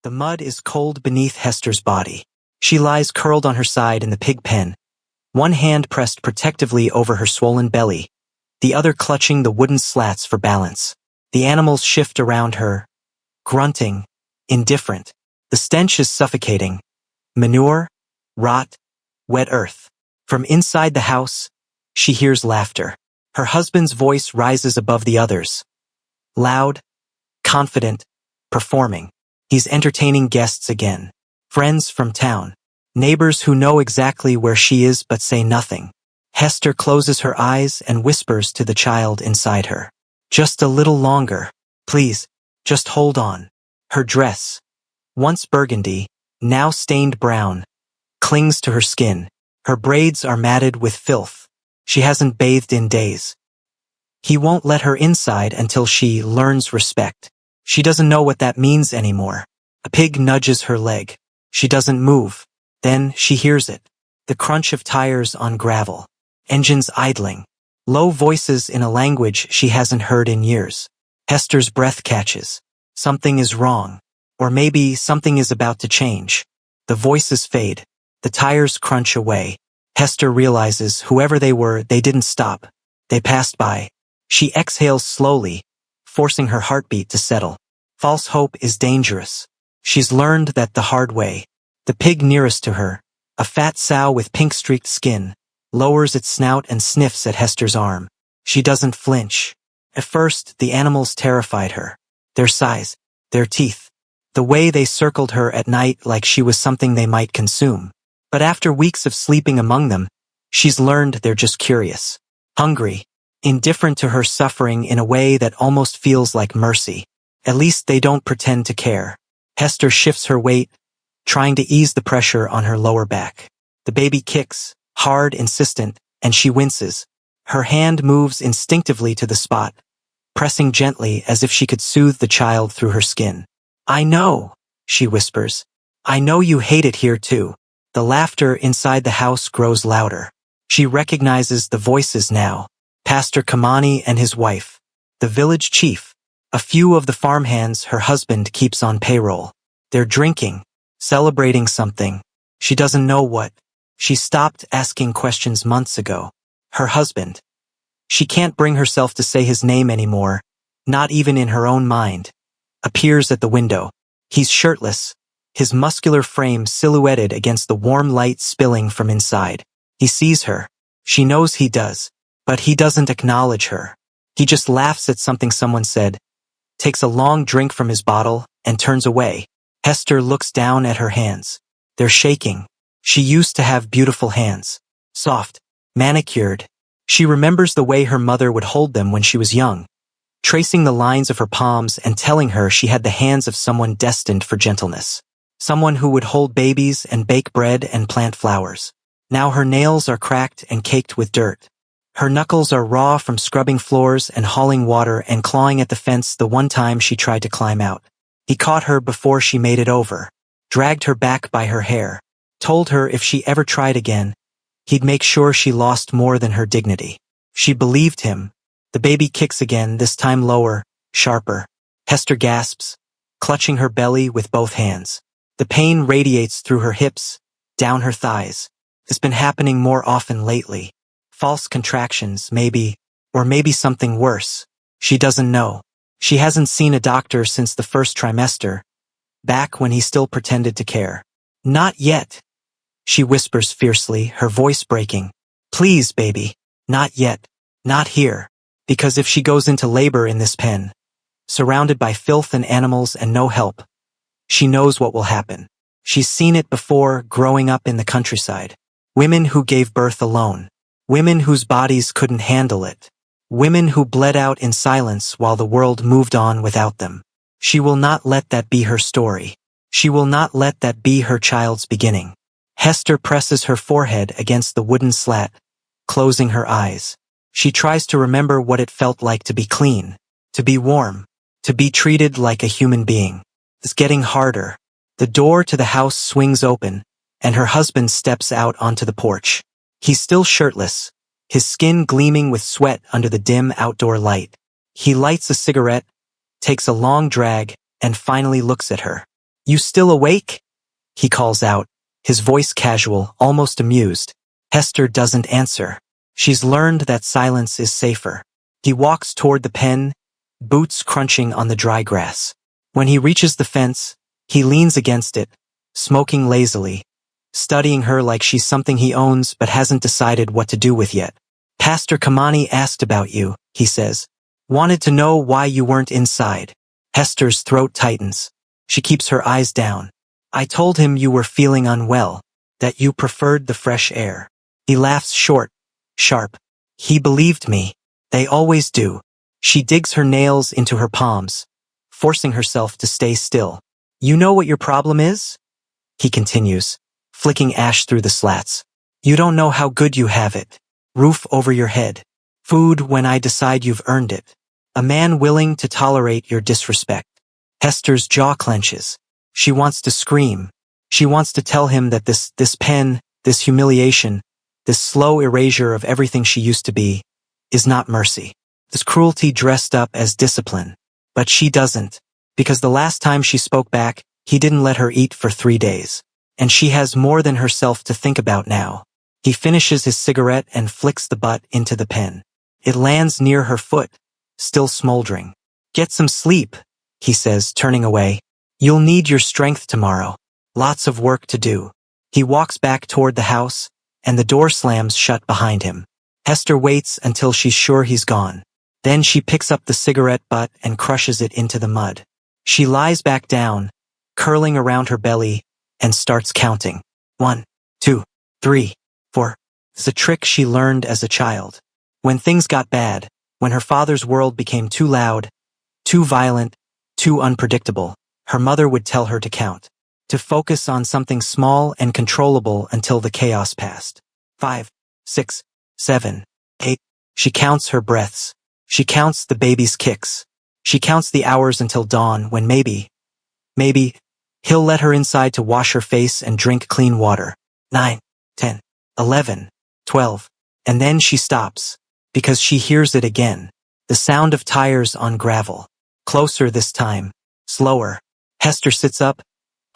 The mud is cold beneath Hester's body. She lies curled on her side in the pig pen, one hand pressed protectively over her swollen belly, the other clutching the wooden slats for balance. The animals shift around her, grunting, indifferent. The stench is suffocating. Manure, rot, wet earth. From inside the house, she hears laughter. Her husband's voice rises above the others. Loud, confident, performing. He's entertaining guests again. Friends from town. Neighbors who know exactly where she is but say nothing. Hester closes her eyes and whispers to the child inside her. Just a little longer. Please, just hold on. Her dress, once burgundy, now stained brown, clings to her skin. Her braids are matted with filth. She hasn't bathed in days. He won't let her inside until she learns respect. She doesn't know what that means anymore. A pig nudges her leg. She doesn't move. Then she hears it. The crunch of tires on gravel. Engines idling. Low voices in a language she hasn't heard in years. Hester's breath catches. Something is wrong. Or maybe something is about to change. The voices fade. The tires crunch away. Hester realizes whoever they were, they didn't stop. They passed by. She exhales slowly, forcing her heartbeat to settle. False hope is dangerous. She's learned that the hard way. The pig nearest to her, a fat sow with pink-streaked skin, lowers its snout and sniffs at Hester's arm. She doesn't flinch. At first, the animals terrified her. Their size, their teeth, the way they circled her at night like she was something they might consume. But after weeks of sleeping among them, she's learned they're just curious, hungry, indifferent to her suffering in a way that almost feels like mercy. At least they don't pretend to care. Hester shifts her weight, trying to ease the pressure on her lower back. The baby kicks, hard, insistent, and she winces. Her hand moves instinctively to the spot, pressing gently as if she could soothe the child through her skin. I know, she whispers. I know you hate it here too. The laughter inside the house grows louder. She recognizes the voices now. Pastor Kamani and his wife. The village chief. A few of the farmhands her husband keeps on payroll. They're drinking, celebrating something. She doesn't know what. She stopped asking questions months ago. Her husband. She can't bring herself to say his name anymore, not even in her own mind. Appears at the window. He's shirtless, his muscular frame silhouetted against the warm light spilling from inside. He sees her. She knows he does, but he doesn't acknowledge her. He just laughs at something someone said, takes a long drink from his bottle, and turns away. Hester looks down at her hands. They're shaking. She used to have beautiful hands. Soft, manicured. She remembers the way her mother would hold them when she was young, tracing the lines of her palms and telling her she had the hands of someone destined for gentleness. Someone who would hold babies and bake bread and plant flowers. Now her nails are cracked and caked with dirt. Her knuckles are raw from scrubbing floors and hauling water and clawing at the fence the one time she tried to climb out. He caught her before she made it over, dragged her back by her hair, told her if she ever tried again, he'd make sure she lost more than her dignity. She believed him. The baby kicks again, this time lower, sharper. Hester gasps, clutching her belly with both hands. The pain radiates through her hips, down her thighs. It's been happening more often lately. False contractions, maybe, or maybe something worse. She doesn't know. She hasn't seen a doctor since the first trimester, back when he still pretended to care. Not yet, she whispers fiercely, her voice breaking. Please, baby, not yet, not here, because if she goes into labor in this pen, surrounded by filth and animals and no help, she knows what will happen. She's seen it before growing up in the countryside. Women who gave birth alone. Women whose bodies couldn't handle it. Women who bled out in silence while the world moved on without them. She will not let that be her story. She will not let that be her child's beginning. Hester presses her forehead against the wooden slat, closing her eyes. She tries to remember what it felt like to be clean, to be warm, to be treated like a human being. It's getting harder. The door to the house swings open, and her husband steps out onto the porch. He's still shirtless, his skin gleaming with sweat under the dim outdoor light. He lights a cigarette, takes a long drag, and finally looks at her. You still awake? He calls out, his voice casual, almost amused. Hester doesn't answer. She's learned that silence is safer. He walks toward the pen, boots crunching on the dry grass. When he reaches the fence, he leans against it, smoking lazily, studying her like she's something he owns but hasn't decided what to do with yet. Pastor Kamani asked about you, he says. Wanted to know why you weren't inside. Hester's throat tightens. She keeps her eyes down. I told him you were feeling unwell, that you preferred the fresh air. He laughs short, sharp. He believed me. They always do. She digs her nails into her palms, forcing herself to stay still. You know what your problem is? He continues, flicking ash through the slats. You don't know how good you have it. Roof over your head. Food when I decide you've earned it. A man willing to tolerate your disrespect. Hester's jaw clenches. She wants to scream. She wants to tell him that this pen, this humiliation, this slow erasure of everything she used to be, is not mercy. This cruelty dressed up as discipline. But she doesn't, because the last time she spoke back, he didn't let her eat for 3 days. And she has more than herself to think about now. He finishes his cigarette and flicks the butt into the pen. It lands near her foot, still smoldering. Get some sleep, he says, turning away. You'll need your strength tomorrow. Lots of work to do. He walks back toward the house, and the door slams shut behind him. Hester waits until she's sure he's gone. Then she picks up the cigarette butt and crushes it into the mud. She lies back down, curling around her belly, and starts counting. 1, 2, 3, 4. It's a trick she learned as a child. When things got bad, when her father's world became too loud, too violent, too unpredictable, her mother would tell her to count, to focus on something small and controllable until the chaos passed. 5, 6, 7, 8. She counts her breaths. She counts the baby's kicks. She counts the hours until dawn when maybe, he'll let her inside to wash her face and drink clean water. 9, 10, 11, 12. And then she stops, because she hears it again. The sound of tires on gravel. Closer this time. Slower. Hester sits up,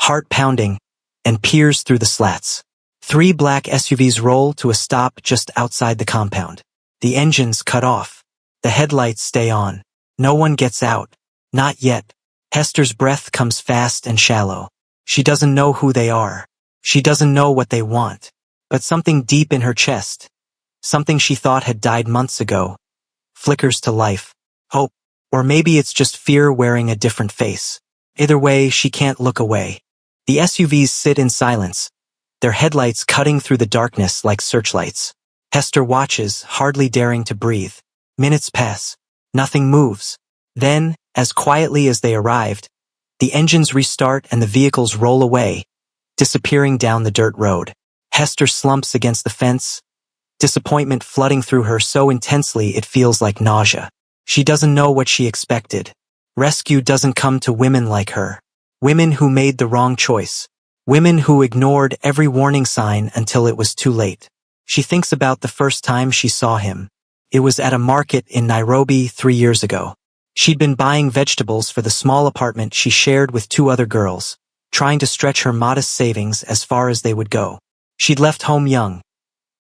heart pounding, and peers through the slats. 3 black SUVs roll to a stop just outside the compound. The engines cut off. The headlights stay on. No one gets out. Not yet. Hester's breath comes fast and shallow. She doesn't know who they are. She doesn't know what they want. But something deep in her chest, something she thought had died months ago, flickers to life. Hope. Or maybe it's just fear wearing a different face. Either way, she can't look away. The SUVs sit in silence, their headlights cutting through the darkness like searchlights. Hester watches, hardly daring to breathe. Minutes pass. Nothing moves. Then, as quietly as they arrived, the engines restart and the vehicles roll away, disappearing down the dirt road. Hester slumps against the fence, disappointment flooding through her so intensely it feels like nausea. She doesn't know what she expected. Rescue doesn't come to women like her. Women who made the wrong choice. Women who ignored every warning sign until it was too late. She thinks about the first time she saw him. It was at a market in Nairobi 3 years ago. She'd been buying vegetables for the small apartment she shared with 2 other girls, trying to stretch her modest savings as far as they would go. She'd left home young.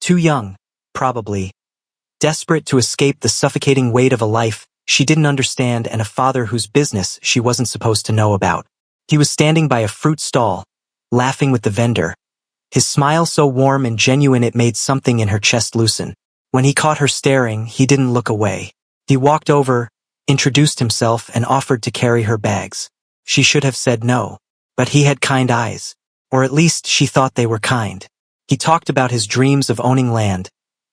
Too young, probably. Desperate to escape the suffocating weight of a life she didn't understand and a father whose business she wasn't supposed to know about. He was standing by a fruit stall, laughing with the vendor, his smile so warm and genuine it made something in her chest loosen. When he caught her staring, he didn't look away. He walked over, introduced himself, and offered to carry her bags. She should have said no. But he had kind eyes. Or at least she thought they were kind. He talked about his dreams of owning land,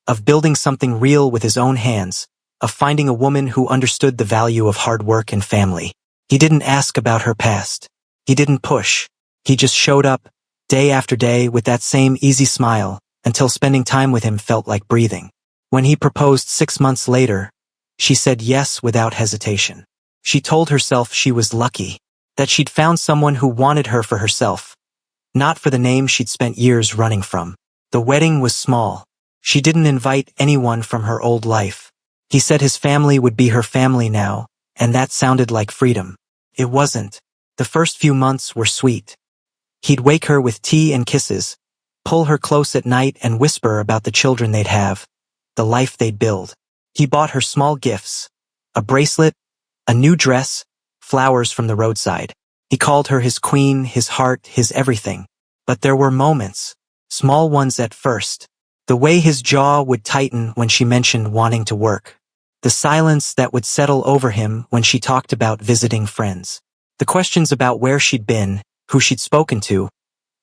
of building something real with his own hands, of finding a woman who understood the value of hard work and family. He didn't ask about her past. He didn't push. He just showed up, day after day, with that same easy smile, until spending time with him felt like breathing. When he proposed 6 months later, she said yes without hesitation. She told herself she was lucky, that she'd found someone who wanted her for herself, not for the name she'd spent years running from. The wedding was small. She didn't invite anyone from her old life. He said his family would be her family now, and that sounded like freedom. It wasn't. The first few months were sweet. He'd wake her with tea and kisses, pull her close at night and whisper about the children they'd have, the life they'd build. He bought her small gifts, a bracelet, a new dress, flowers from the roadside. He called her his queen, his heart, his everything. But there were moments, small ones at first. The way his jaw would tighten when she mentioned wanting to work. The silence that would settle over him when she talked about visiting friends. The questions about where she'd been, who she'd spoken to,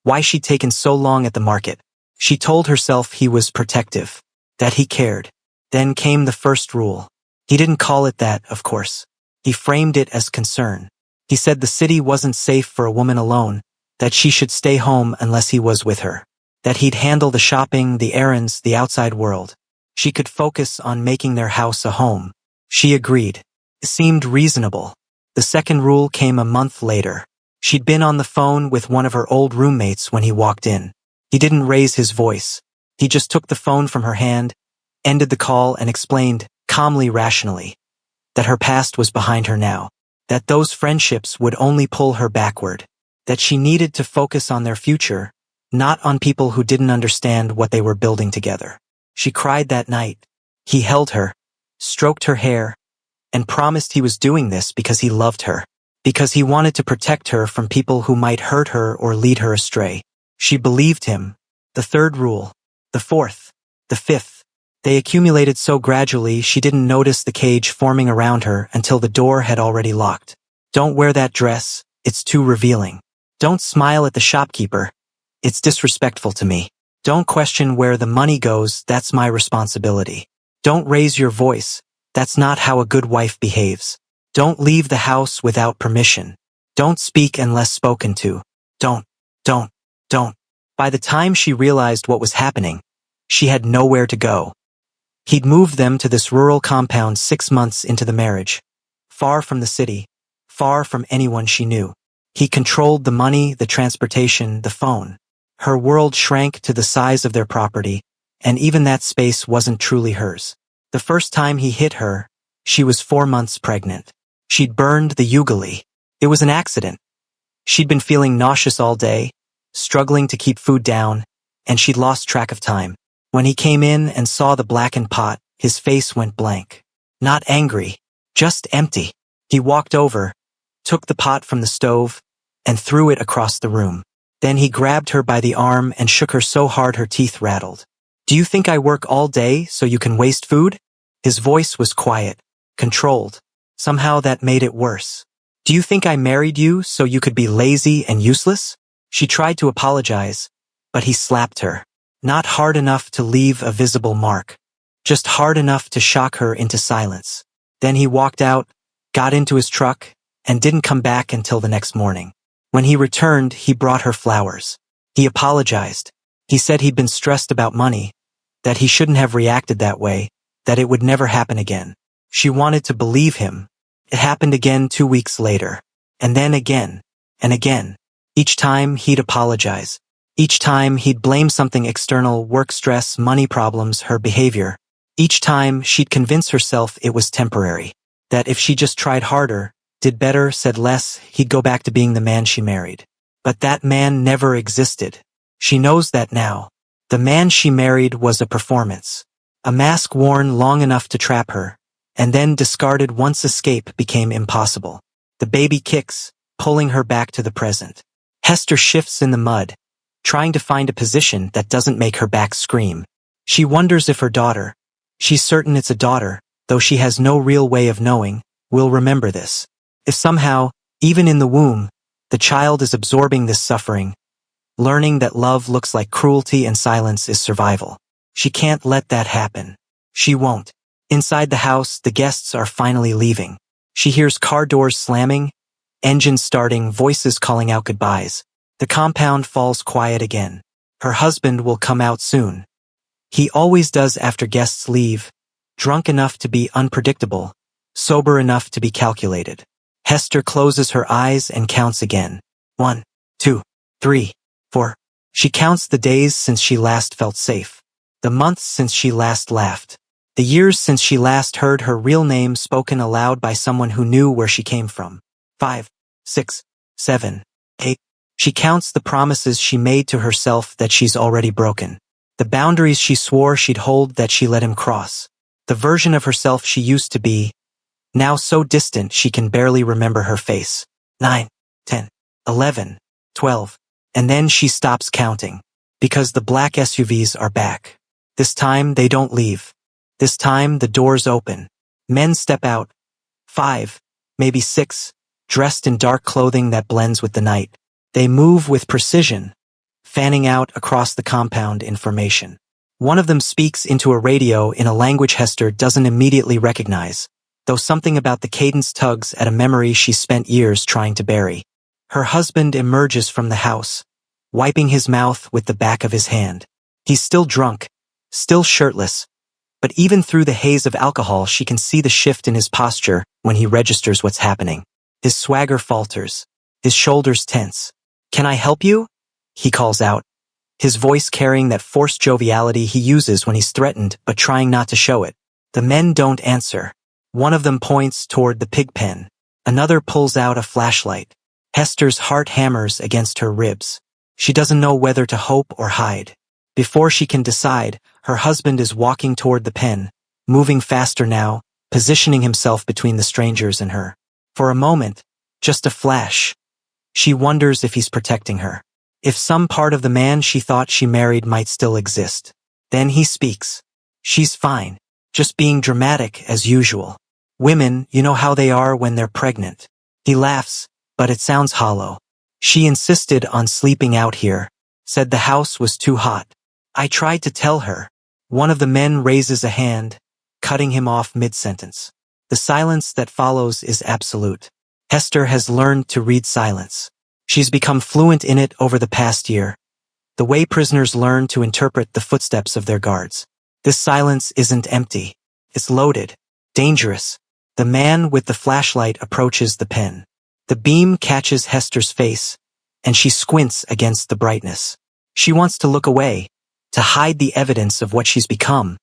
why she'd taken so long at the market. She told herself he was protective, that he cared. Then came the first rule. He didn't call it that, of course. He framed it as concern. He said the city wasn't safe for a woman alone, that she should stay home unless he was with her. That he'd handle the shopping, the errands, the outside world. She could focus on making their house a home. She agreed. It seemed reasonable. The second rule came a month later. She'd been on the phone with one of her old roommates when he walked in. He didn't raise his voice. He just took the phone from her hand, ended the call and explained, calmly, rationally, that her past was behind her now. That those friendships would only pull her backward. That she needed to focus on their future, not on people who didn't understand what they were building together. She cried that night. He held her, stroked her hair, and promised he was doing this because he loved her, because he wanted to protect her from people who might hurt her or lead her astray. She believed him. The third rule, the fourth, the fifth. They accumulated so gradually she didn't notice the cage forming around her until the door had already locked. Don't wear that dress, it's too revealing. Don't smile at the shopkeeper. It's disrespectful to me. Don't question where the money goes, that's my responsibility. Don't raise your voice, that's not how a good wife behaves. Don't leave the house without permission. Don't speak unless spoken to. Don't. By the time she realized what was happening, she had nowhere to go. He'd moved them to this rural compound 6 months into the marriage, far from the city, far from anyone she knew. He controlled the money, the transportation, the phone. Her world shrank to the size of their property, and even that space wasn't truly hers. The first time he hit her, she was 4 months pregnant. She'd burned the ugali. It was an accident. She'd been feeling nauseous all day, struggling to keep food down, and she'd lost track of time. When he came in and saw the blackened pot, his face went blank. Not angry, just empty. He walked over, took the pot from the stove, and threw it across the room. Then he grabbed her by the arm and shook her so hard her teeth rattled. Do you think I work all day so you can waste food? His voice was quiet, controlled. Somehow that made it worse. Do you think I married you so you could be lazy and useless? She tried to apologize, but he slapped her. Not hard enough to leave a visible mark, just hard enough to shock her into silence. Then he walked out, got into his truck, and didn't come back until the next morning. When he returned, he brought her flowers. He apologized. He said he'd been stressed about money, that he shouldn't have reacted that way, that it would never happen again. She wanted to believe him. It happened again 2 weeks later. And then again. And again. Each time he'd apologize. Each time he'd blame something external, work stress, money problems, her behavior. Each time she'd convince herself it was temporary. That if she just tried harder, did better, said less, he'd go back to being the man she married. But that man never existed. She knows that now. The man she married was a performance. A mask worn long enough to trap her, and then discarded once escape became impossible. The baby kicks, pulling her back to the present. Hester shifts in the mud, trying to find a position that doesn't make her back scream. She wonders if her daughter, she's certain it's a daughter, though she has no real way of knowing, will remember this. If somehow, even in the womb, the child is absorbing this suffering, learning that love looks like cruelty and silence is survival. She can't let that happen. She won't. Inside the house, the guests are finally leaving. She hears car doors slamming, engines starting, voices calling out goodbyes. The compound falls quiet again. Her husband will come out soon. He always does after guests leave, drunk enough to be unpredictable, sober enough to be calculated. Hester closes her eyes and counts again. 1, 2, 3, 4. She counts the days since she last felt safe. The months since she last laughed. The years since she last heard her real name spoken aloud by someone who knew where she came from. 5, 6, 7, 8. She counts the promises she made to herself that she's already broken. The boundaries she swore she'd hold that she let him cross. The version of herself she used to be, now so distant she can barely remember her face. 9, 10, 11, 12. And then she stops counting. Because the black SUVs are back. This time they don't leave. This time the doors open. Men step out. 5, maybe 6, dressed in dark clothing that blends with the night. They move with precision, fanning out across the compound in formation. One of them speaks into a radio in a language Hester doesn't immediately recognize, though something about the cadence tugs at a memory she spent years trying to bury. Her husband emerges from the house, wiping his mouth with the back of his hand. He's still drunk, still shirtless, but even through the haze of alcohol she can see the shift in his posture when he registers what's happening. His swagger falters, his shoulders tense. "Can I help you?" he calls out, his voice carrying that forced joviality he uses when he's threatened but trying not to show it. The men don't answer. One of them points toward the pig pen. Another pulls out a flashlight. Hester's heart hammers against her ribs. She doesn't know whether to hope or hide. Before she can decide, her husband is walking toward the pen, moving faster now, positioning himself between the strangers and her. For a moment, just a flash, she wonders if he's protecting her. If some part of the man she thought she married might still exist. Then he speaks. She's fine, just being dramatic as usual. Women, you know how they are when they're pregnant. He laughs, but it sounds hollow. She insisted on sleeping out here, said the house was too hot. I tried to tell her. One of the men raises a hand, cutting him off mid-sentence. The silence that follows is absolute. Hester has learned to read silence. She's become fluent in it over the past year, the way prisoners learn to interpret the footsteps of their guards. This silence isn't empty. It's loaded, dangerous. The man with the flashlight approaches the pen. The beam catches Hester's face, and she squints against the brightness. She wants to look away, to hide the evidence of what she's become,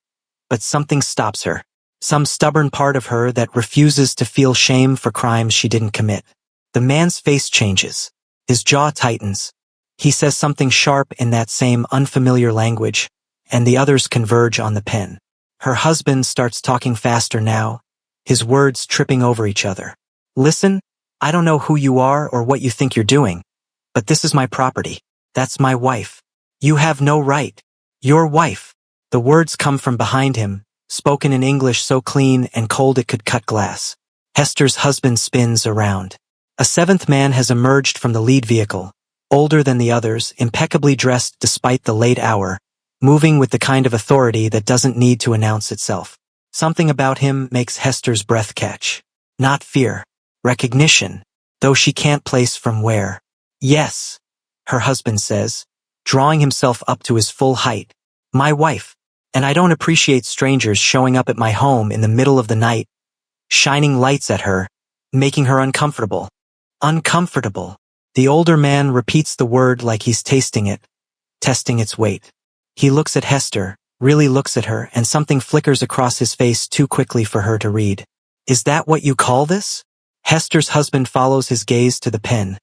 but something stops her. Some stubborn part of her that refuses to feel shame for crimes she didn't commit. The man's face changes. His jaw tightens. He says something sharp in that same unfamiliar language, and the others converge on the pen. Her husband starts talking faster now, his words tripping over each other. Listen, I don't know who you are or what you think you're doing, but this is my property. That's my wife. You have no right. Your wife. The words come from behind him, spoken in English so clean and cold it could cut glass. Hester's husband spins around. A seventh man has emerged from the lead vehicle, older than the others, impeccably dressed despite the late hour, moving with the kind of authority that doesn't need to announce itself. Something about him makes Hester's breath catch. Not fear. Recognition, though she can't place from where. Yes, her husband says, drawing himself up to his full height. My wife. And I don't appreciate strangers showing up at my home in the middle of the night, shining lights at her, making her uncomfortable. Uncomfortable. The older man repeats the word like he's tasting it, testing its weight. He looks at Hester, really looks at her, and something flickers across his face too quickly for her to read. Is that what you call this? Hester's husband follows his gaze to the pen,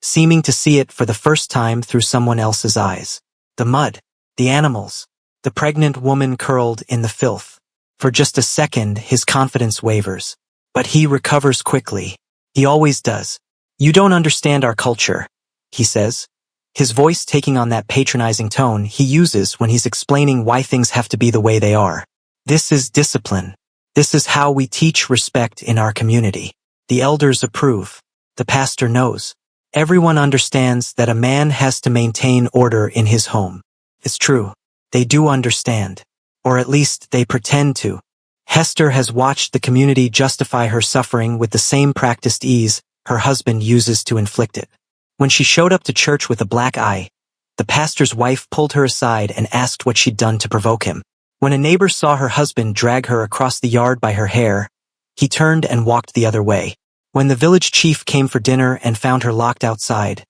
seeming to see it for the first time through someone else's eyes. The mud, the animals, the pregnant woman curled in the filth. For just a second, his confidence wavers. But he recovers quickly. He always does. You don't understand our culture, he says, his voice taking on that patronizing tone he uses when he's explaining why things have to be the way they are. This is discipline. This is how we teach respect in our community. The elders approve. The pastor knows. Everyone understands that a man has to maintain order in his home. It's true. They do understand. Or at least they pretend to. Hester has watched the community justify her suffering with the same practiced ease her husband uses to inflict it. When she showed up to church with a black eye, the pastor's wife pulled her aside and asked what she'd done to provoke him. When a neighbor saw her husband drag her across the yard by her hair, he turned and walked the other way. When the village chief came for dinner and found her locked outside,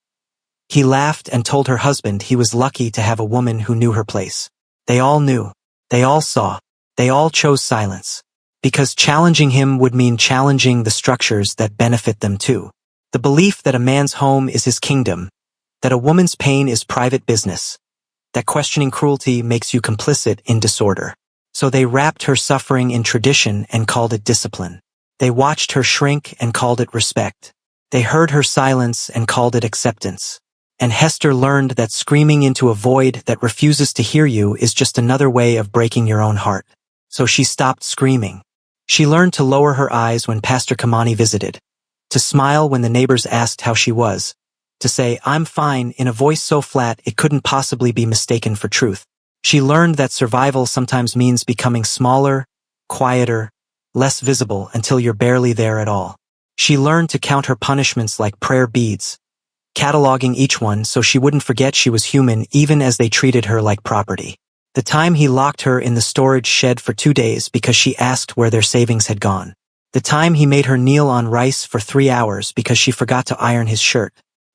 he laughed and told her husband he was lucky to have a woman who knew her place. They all knew. They all saw. They all chose silence. Because challenging him would mean challenging the structures that benefit them too. The belief that a man's home is his kingdom, that a woman's pain is private business, that questioning cruelty makes you complicit in disorder. So they wrapped her suffering in tradition and called it discipline. They watched her shrink and called it respect. They heard her silence and called it acceptance. And Hester learned that screaming into a void that refuses to hear you is just another way of breaking your own heart. So she stopped screaming. She learned to lower her eyes when Pastor Kamani visited, to smile when the neighbors asked how she was, to say, "I'm fine," in a voice so flat it couldn't possibly be mistaken for truth. She learned that survival sometimes means becoming smaller, quieter, less visible until you're barely there at all. She learned to count her punishments like prayer beads, cataloging each one so she wouldn't forget she was human even as they treated her like property. The time he locked her in the storage shed for 2 days because she asked where their savings had gone. The time he made her kneel on rice for 3 hours because she forgot to iron his shirt.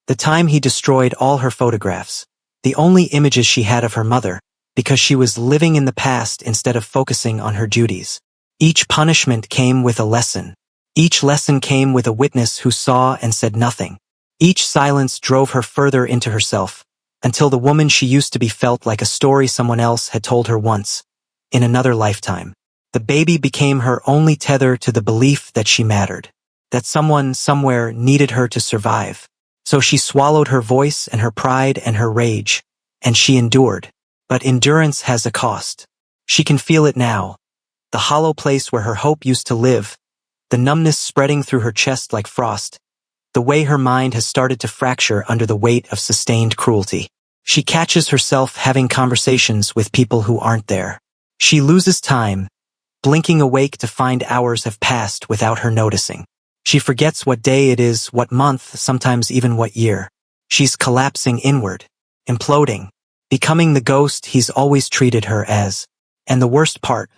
The time he destroyed all her photographs, the only images she had of her mother, because she was living in the past instead of focusing on her duties. Each punishment came with a lesson. Each lesson came with a witness who saw and said nothing. Each silence drove her further into herself, until the woman she used to be felt like a story someone else had told her once, in another lifetime. The baby became her only tether to the belief that she mattered, that someone somewhere needed her to survive. So she swallowed her voice and her pride and her rage, and she endured. But endurance has a cost. She can feel it now. The hollow place where her hope used to live, the numbness spreading through her chest like frost, the way her mind has started to fracture under the weight of sustained cruelty. She catches herself having conversations with people who aren't there. She loses time, blinking awake to find hours have passed without her noticing. She forgets what day it is, what month, sometimes even what year. She's collapsing inward, imploding, becoming the ghost he's always treated her as. And the worst part,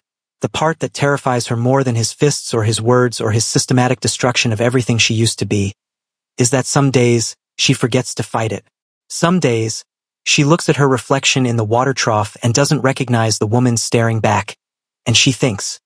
the part that terrifies her more than his fists or his words or his systematic destruction of everything she used to be, is that some days she forgets to fight it. Some days, she looks at her reflection in the water trough and doesn't recognize the woman staring back, and she thinks,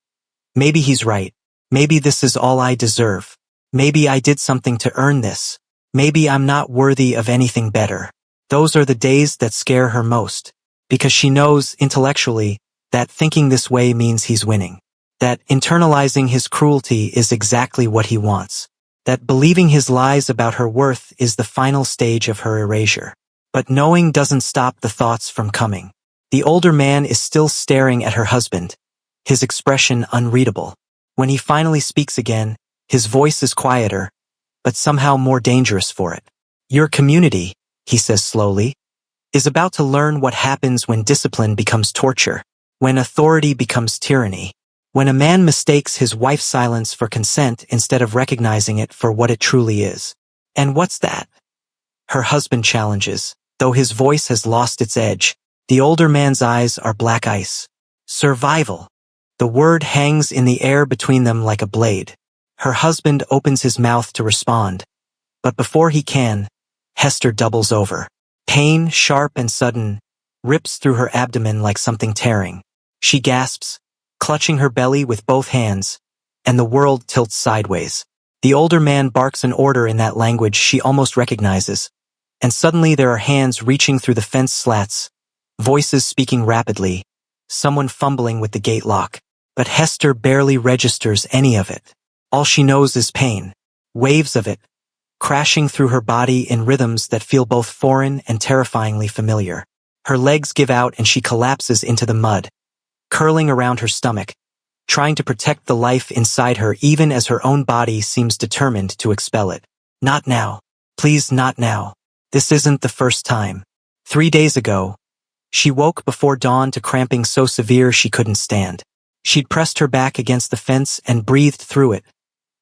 maybe he's right. Maybe this is all I deserve. Maybe I did something to earn this. Maybe I'm not worthy of anything better. Those are the days that scare her most, because she knows intellectually that thinking this way means he's winning, that internalizing his cruelty is exactly what he wants, that believing his lies about her worth is the final stage of her erasure. But knowing doesn't stop the thoughts from coming. The older man is still staring at her husband, his expression unreadable. When he finally speaks again, his voice is quieter, but somehow more dangerous for it. Your community, he says slowly, is about to learn what happens when discipline becomes torture, when authority becomes tyranny, when a man mistakes his wife's silence for consent instead of recognizing it for what it truly is. And what's that? Her husband challenges, though his voice has lost its edge. The older man's eyes are black ice. Survival. The word hangs in the air between them like a blade. Her husband opens his mouth to respond, but before he can, Hester doubles over. Pain, sharp and sudden, rips through her abdomen like something tearing. She gasps, clutching her belly with both hands, and the world tilts sideways. The older man barks an order in that language she almost recognizes, and suddenly there are hands reaching through the fence slats, voices speaking rapidly, someone fumbling with the gate lock. But Hester barely registers any of it. All she knows is pain, waves of it, crashing through her body in rhythms that feel both foreign and terrifyingly familiar. Her legs give out and she collapses into the mud, curling around her stomach, trying to protect the life inside her even as her own body seems determined to expel it. Not now. Please, not now. This isn't the first time. 3 days ago, she woke before dawn to cramping so severe she couldn't stand. She'd pressed her back against the fence and breathed through it,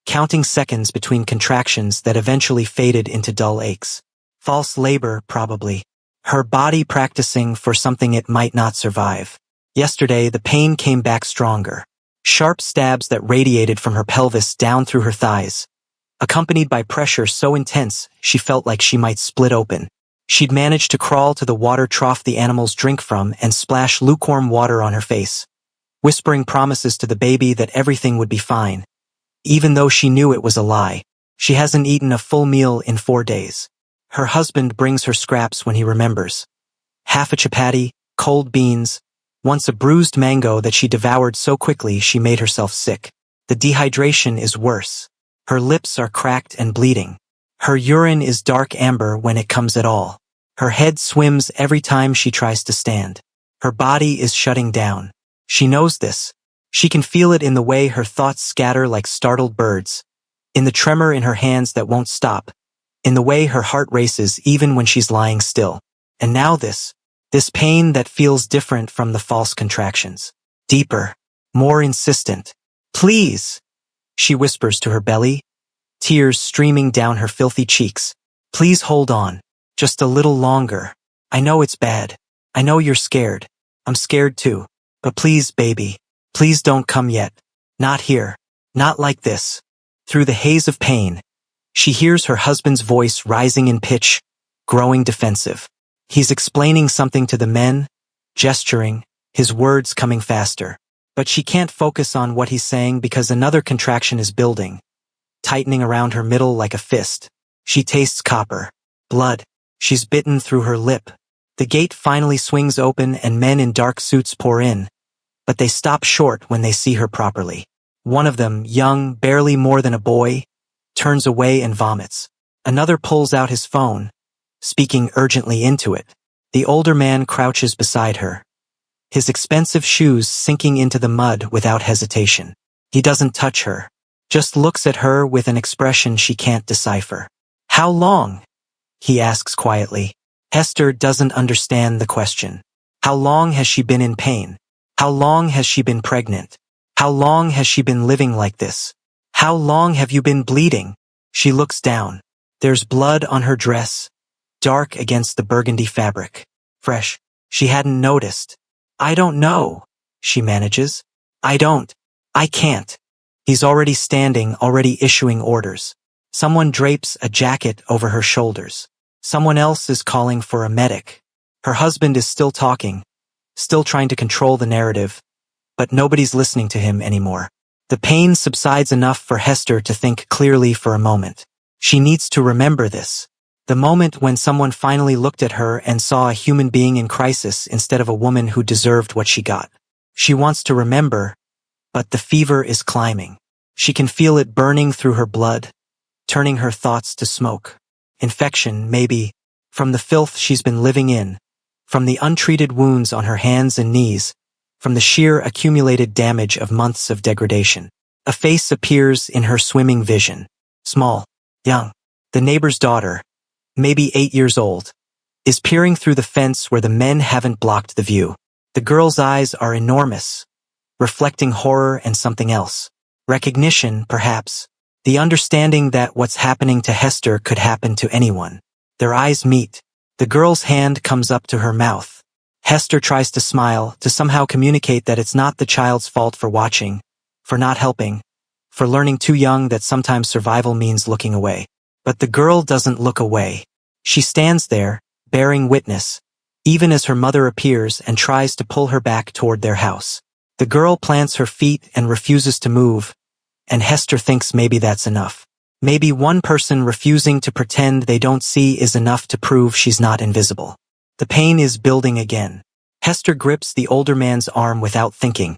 counting seconds between contractions that eventually faded into dull aches. False labor, probably. Her body practicing for something it might not survive. Yesterday, the pain came back stronger. Sharp stabs that radiated from her pelvis down through her thighs, accompanied by pressure so intense she felt like she might split open. She'd managed to crawl to the water trough the animals drink from and splash lukewarm water on her face, whispering promises to the baby that everything would be fine, even though she knew it was a lie. She hasn't eaten a full meal in 4 days. Her husband brings her scraps when he remembers. Half a chapati, cold beans, once a bruised mango that she devoured so quickly she made herself sick. The dehydration is worse. Her lips are cracked and bleeding. Her urine is dark amber when it comes at all. Her head swims every time she tries to stand. Her body is shutting down. She knows this. She can feel it in the way her thoughts scatter like startled birds, in the tremor in her hands that won't stop, in the way her heart races even when she's lying still. And now this pain that feels different from the false contractions. Deeper, more insistent. Please, she whispers to her belly, tears streaming down her filthy cheeks. Please hold on, just a little longer. I know it's bad. I know you're scared. I'm scared too. But please, baby, please don't come yet. Not here. Not like this. Through the haze of pain, she hears her husband's voice rising in pitch, growing defensive. He's explaining something to the men, gesturing, his words coming faster. But she can't focus on what he's saying because another contraction is building, tightening around her middle like a fist. She tastes copper, blood. She's bitten through her lip. The gate finally swings open and men in dark suits pour in, but they stop short when they see her properly. One of them, young, barely more than a boy, turns away and vomits. Another pulls out his phone, speaking urgently into it. The older man crouches beside her, his expensive shoes sinking into the mud without hesitation. He doesn't touch her, just looks at her with an expression she can't decipher. How long? He asks quietly. Hester doesn't understand the question. How long has she been in pain? How long has she been pregnant? How long has she been living like this? How long have you been bleeding? She looks down. There's blood on her dress, dark against the burgundy fabric. Fresh. She hadn't noticed. I don't know, she manages. I can't. He's already standing, already issuing orders. Someone drapes a jacket over her shoulders. Someone else is calling for a medic. Her husband is still talking, still trying to control the narrative, but nobody's listening to him anymore. The pain subsides enough for Hester to think clearly for a moment. She needs to remember this. The moment when someone finally looked at her and saw a human being in crisis instead of a woman who deserved what she got. She wants to remember, but the fever is climbing. She can feel it burning through her blood, turning her thoughts to smoke. Infection, maybe, from the filth she's been living in, from the untreated wounds on her hands and knees, from the sheer accumulated damage of months of degradation. A face appears in her swimming vision. Small, young. The neighbor's daughter, maybe 8 years old, is peering through the fence where the men haven't blocked the view. The girl's eyes are enormous, reflecting horror and something else. Recognition, perhaps. The understanding that what's happening to Hester could happen to anyone. Their eyes meet. The girl's hand comes up to her mouth. Hester tries to smile, to somehow communicate that it's not the child's fault for watching, for not helping, for learning too young that sometimes survival means looking away. But the girl doesn't look away. She stands there, bearing witness, even as her mother appears and tries to pull her back toward their house. The girl plants her feet and refuses to move, and Hester thinks maybe that's enough. Maybe one person refusing to pretend they don't see is enough to prove she's not invisible. The pain is building again. Hester grips the older man's arm without thinking,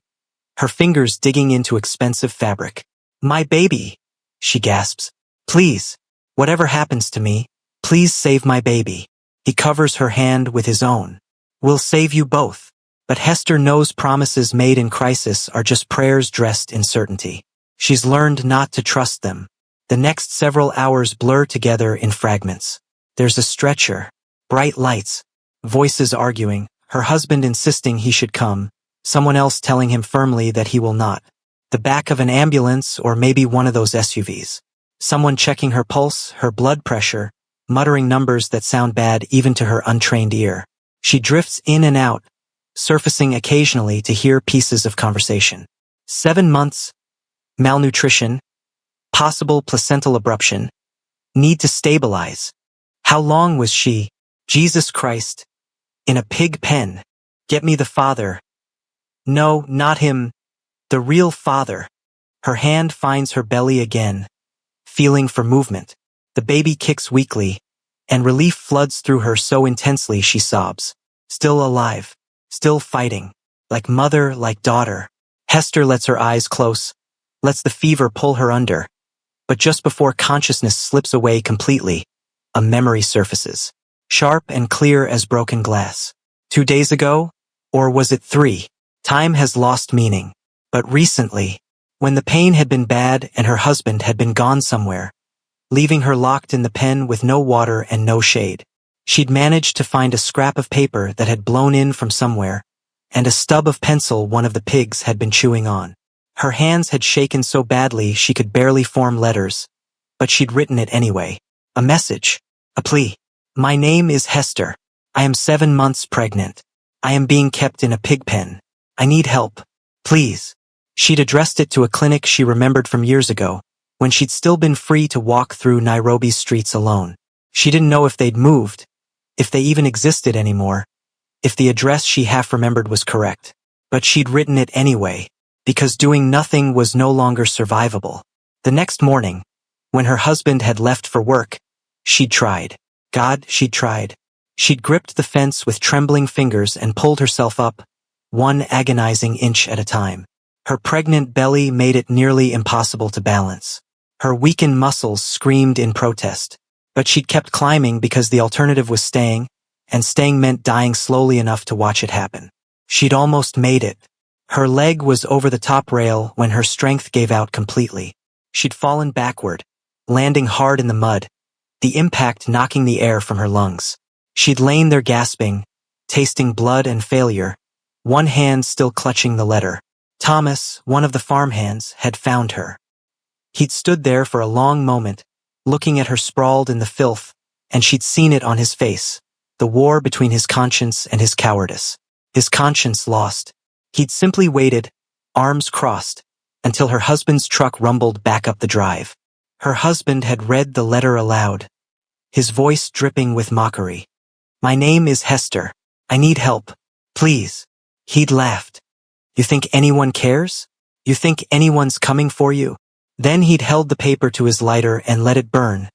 her fingers digging into expensive fabric. My baby, she gasps. Please, whatever happens to me, please save my baby. He covers her hand with his own. We'll save you both. But Hester knows promises made in crisis are just prayers dressed in certainty. She's learned not to trust them. The next several hours blur together in fragments. There's a stretcher, bright lights, voices arguing, her husband insisting he should come, someone else telling him firmly that he will not. The back of an ambulance or maybe one of those SUVs. Someone checking her pulse, her blood pressure, muttering numbers that sound bad even to her untrained ear. She drifts in and out, surfacing occasionally to hear pieces of conversation. 7 months, malnutrition, possible placental abruption, need to stabilize. How long was she? Jesus Christ. In a pig pen. Get me the father. No, not him. The real father. Her hand finds her belly again, feeling for movement. The baby kicks weakly, and relief floods through her so intensely she sobs. Still alive. Still fighting. Like mother, like daughter. Hester lets her eyes close, lets the fever pull her under. But just before consciousness slips away completely, a memory surfaces. Sharp and clear as broken glass. 2 days ago? Or was it 3? Time has lost meaning. But recently, when the pain had been bad and her husband had been gone somewhere, leaving her locked in the pen with no water and no shade, she'd managed to find a scrap of paper that had blown in from somewhere, and a stub of pencil one of the pigs had been chewing on. Her hands had shaken so badly she could barely form letters, but she'd written it anyway. A message. A plea. My name is Hester. I am 7 months pregnant. I am being kept in a pig pen. I need help. Please. She'd addressed it to a clinic she remembered from years ago, when she'd still been free to walk through Nairobi's streets alone. She didn't know if they'd moved, if they even existed anymore, if the address she half remembered was correct. But she'd written it anyway, because doing nothing was no longer survivable. The next morning, when her husband had left for work, she'd tried. God, she'd tried. She'd gripped the fence with trembling fingers and pulled herself up, 1 agonizing inch at a time. Her pregnant belly made it nearly impossible to balance. Her weakened muscles screamed in protest. But she'd kept climbing because the alternative was staying, and staying meant dying slowly enough to watch it happen. She'd almost made it. Her leg was over the top rail when her strength gave out completely. She'd fallen backward, landing hard in the mud, the impact knocking the air from her lungs. She'd lain there gasping, tasting blood and failure, one hand still clutching the letter. Thomas, one of the farmhands, had found her. He'd stood there for a long moment, looking at her sprawled in the filth, and she'd seen it on his face, the war between his conscience and his cowardice. His conscience lost. He'd simply waited, arms crossed, until her husband's truck rumbled back up the drive. Her husband had read the letter aloud, his voice dripping with mockery. My name is Hester. I need help. Please. He'd laughed. You think anyone cares? You think anyone's coming for you? Then he'd held the paper to his lighter and let it burn,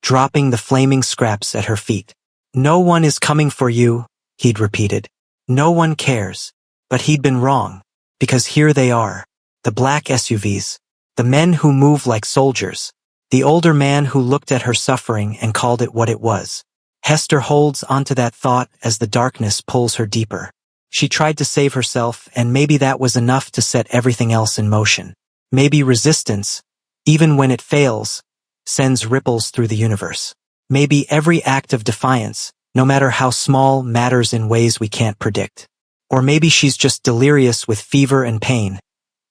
dropping the flaming scraps at her feet. No one is coming for you, he'd repeated. No one cares. But he'd been wrong, because here they are, the black SUVs, the men who move like soldiers, the older man who looked at her suffering and called it what it was. Hester holds onto that thought as the darkness pulls her deeper. She tried to save herself, and maybe that was enough to set everything else in motion. Maybe resistance, even when it fails, sends ripples through the universe. Maybe every act of defiance, no matter how small, matters in ways we can't predict. Or maybe she's just delirious with fever and pain,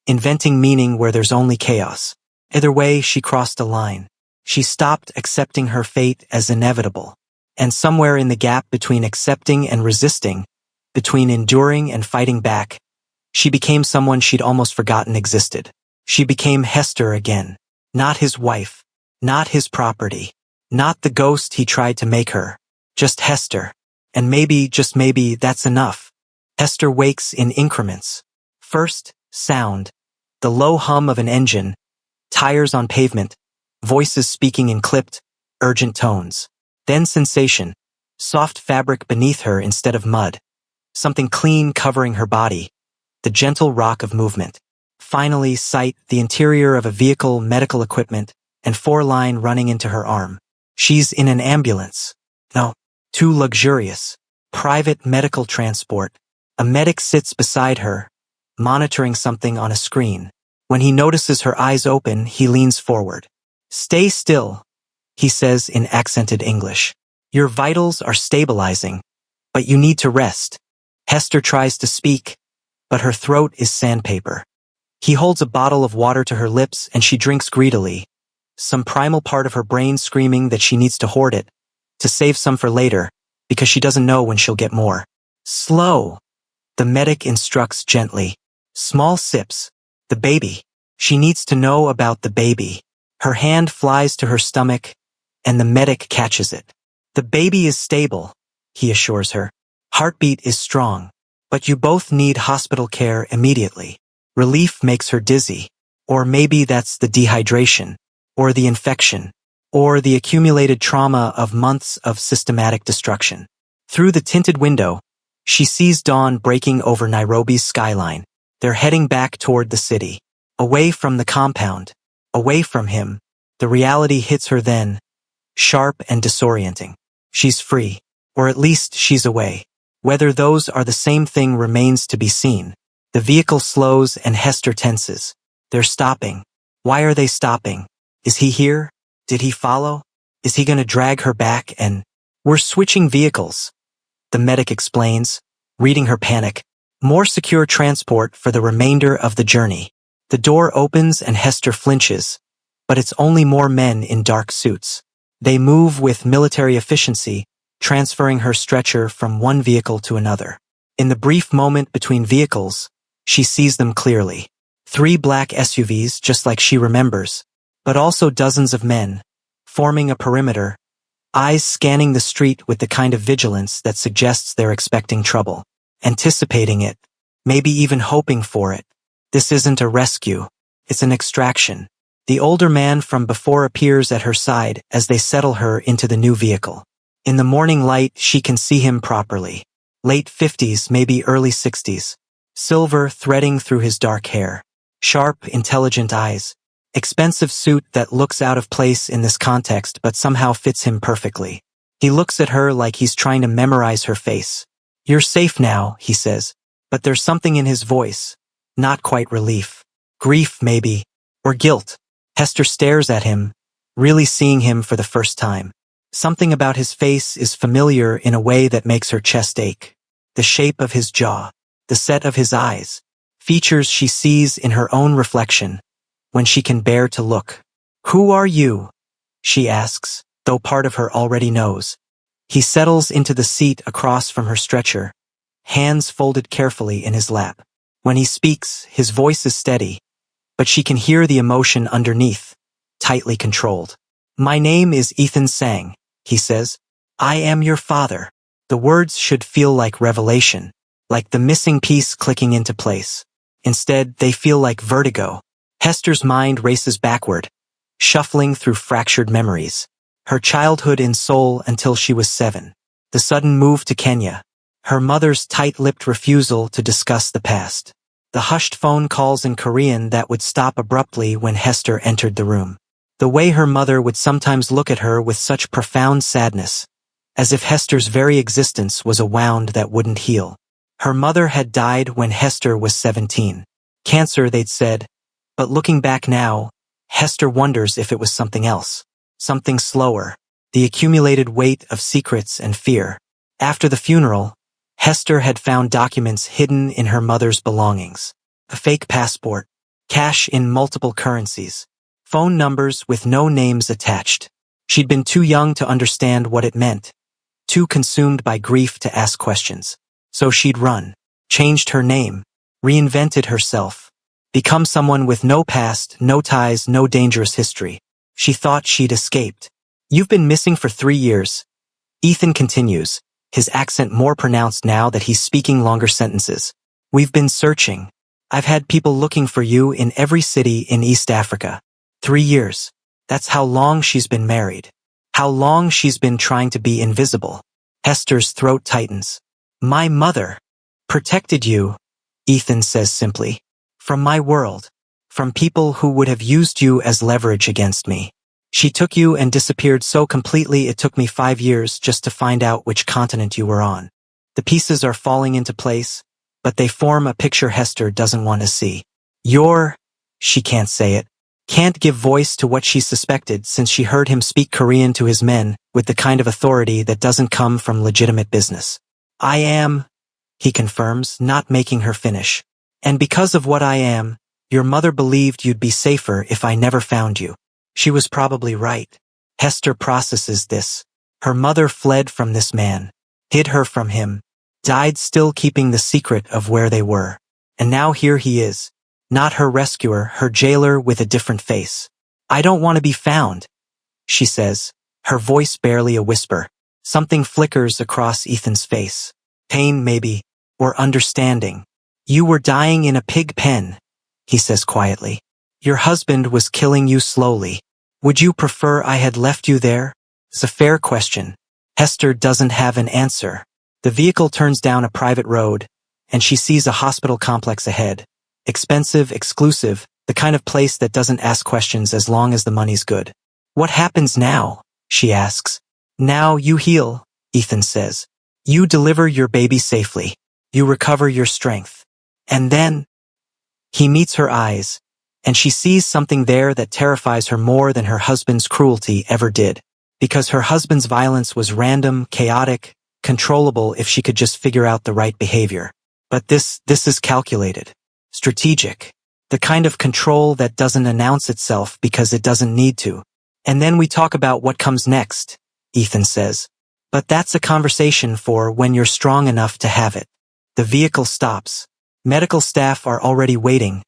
inventing meaning where there's only chaos. Either way, she crossed a line. She stopped accepting her fate as inevitable. And somewhere in the gap between accepting and resisting, between enduring and fighting back, she became someone she'd almost forgotten existed. She became Hester again. Not his wife. Not his property. Not the ghost he tried to make her. Just Hester. And maybe, just maybe, that's enough. Hester wakes in increments. First, sound. The low hum of an engine. Tires on pavement. Voices speaking in clipped, urgent tones. Then sensation. Soft fabric beneath her instead of mud. Something clean covering her body. The gentle rock of movement. Finally, sight, the interior of a vehicle, medical equipment, and 4-line running into her arm. She's in an ambulance. No, too luxurious. Private medical transport. A medic sits beside her, monitoring something on a screen. When he notices her eyes open, he leans forward. Stay still, he says in accented English. Your vitals are stabilizing, but you need to rest. Hester tries to speak, but her throat is sandpaper. He holds a bottle of water to her lips and she drinks greedily, some primal part of her brain screaming that she needs to hoard it, to save some for later, because she doesn't know when she'll get more. Slow, the medic instructs gently. Small sips. The baby. She needs to know about the baby. Her hand flies to her stomach, and the medic catches it. The baby is stable, he assures her. Heartbeat is strong, but you both need hospital care immediately. Relief makes her dizzy. Or maybe that's the dehydration. or the infection, or the accumulated trauma of months of systematic destruction. Through the tinted window, she sees dawn breaking over Nairobi's skyline. They're heading back toward the city. Away from the compound. Away from him. The reality hits her then, sharp and disorienting. She's free. Or at least she's away. Whether those are the same thing remains to be seen. The vehicle slows and Hester tenses. They're stopping. Why are they stopping? Is he here? Did he follow? Is he gonna drag her back and... We're switching vehicles. The medic explains, reading her panic. More secure transport for the remainder of the journey. The door opens and Hester flinches, but it's only more men in dark suits. They move with military efficiency, transferring her stretcher from one vehicle to another. In the brief moment between vehicles, she sees them clearly. 3 black SUVs just like she remembers, but also dozens of men, forming a perimeter, eyes scanning the street with the kind of vigilance that suggests they're expecting trouble, anticipating it, maybe even hoping for it. This isn't a rescue, it's an extraction. The older man from before appears at her side as they settle her into the new vehicle. In the morning light, she can see him properly. Late 50s, maybe early 60s. Silver threading through his dark hair. Sharp, intelligent eyes. Expensive suit that looks out of place in this context but somehow fits him perfectly. He looks at her like he's trying to memorize her face. "You're safe now," he says. But there's something in his voice. Not quite relief. Grief, maybe. Or guilt. Hester stares at him, really seeing him for the first time. Something about his face is familiar in a way that makes her chest ache. The shape of his jaw. The set of his eyes. Features she sees in her own reflection, when she can bear to look. "Who are you?" she asks, though part of her already knows. He settles into the seat across from her stretcher, hands folded carefully in his lap. When he speaks, his voice is steady, but she can hear the emotion underneath, tightly controlled. "My name is Ethan Sang," he says. "I am your father." The words should feel like revelation, like the missing piece clicking into place. Instead, they feel like vertigo. Hester's mind races backward, shuffling through fractured memories. Her childhood in Seoul until she was 7. The sudden move to Kenya. Her mother's tight-lipped refusal to discuss the past. The hushed phone calls in Korean that would stop abruptly when Hester entered the room. The way her mother would sometimes look at her with such profound sadness, as if Hester's very existence was a wound that wouldn't heal. Her mother had died when Hester was 17. Cancer, they'd said, but looking back now, Hester wonders if it was something else. Something slower. The accumulated weight of secrets and fear. After the funeral, Hester had found documents hidden in her mother's belongings. A fake passport. Cash in multiple currencies. Phone numbers with no names attached. She'd been too young to understand what it meant. Too consumed by grief to ask questions. So she'd run. Changed her name. Reinvented herself. Become someone with no past, no ties, no dangerous history. She thought she'd escaped. "You've been missing for 3 years. Ethan continues, his accent more pronounced now that he's speaking longer sentences. "We've been searching. I've had people looking for you in every city in East Africa. 3 years. That's how long she's been married. How long she's been trying to be invisible." Hester's throat tightens. "My mother protected you," Ethan says simply. "From my world. From people who would have used you as leverage against me. She took you and disappeared so completely it took me 5 years just to find out which continent you were on. The pieces are falling into place, but they form a picture Hester doesn't want to see. She can't say it. Can't give voice to what she suspected since she heard him speak Korean to his men with the kind of authority that doesn't come from legitimate business. "I am," he confirms, not making her finish. "And because of what I am, your mother believed you'd be safer if I never found you." She was probably right. Hester processes this. Her mother fled from this man, hid her from him, died still keeping the secret of where they were. And now here he is. Not her rescuer, her jailer with a different face. "I don't want to be found," she says, her voice barely a whisper. Something flickers across Ethan's face. Pain, maybe, or understanding. "You were dying in a pig pen," he says quietly. "Your husband was killing you slowly. Would you prefer I had left you there? It's a fair question. Hester doesn't have an answer. The vehicle turns down a private road, and she sees a hospital complex ahead. Expensive, exclusive, the kind of place that doesn't ask questions as long as the money's good. What happens now? She asks. Now you heal, Ethan says. You deliver your baby safely. You recover your strength. And then... He meets her eyes, and she sees something there that terrifies her more than her husband's cruelty ever did. Because her husband's violence was random, chaotic, controllable if she could just figure out the right behavior. But this is calculated. Strategic. The kind of control that doesn't announce itself because it doesn't need to. And then we talk about what comes next, Ethan says. But that's a conversation for when you're strong enough to have it. The vehicle stops. Medical staff are already waiting,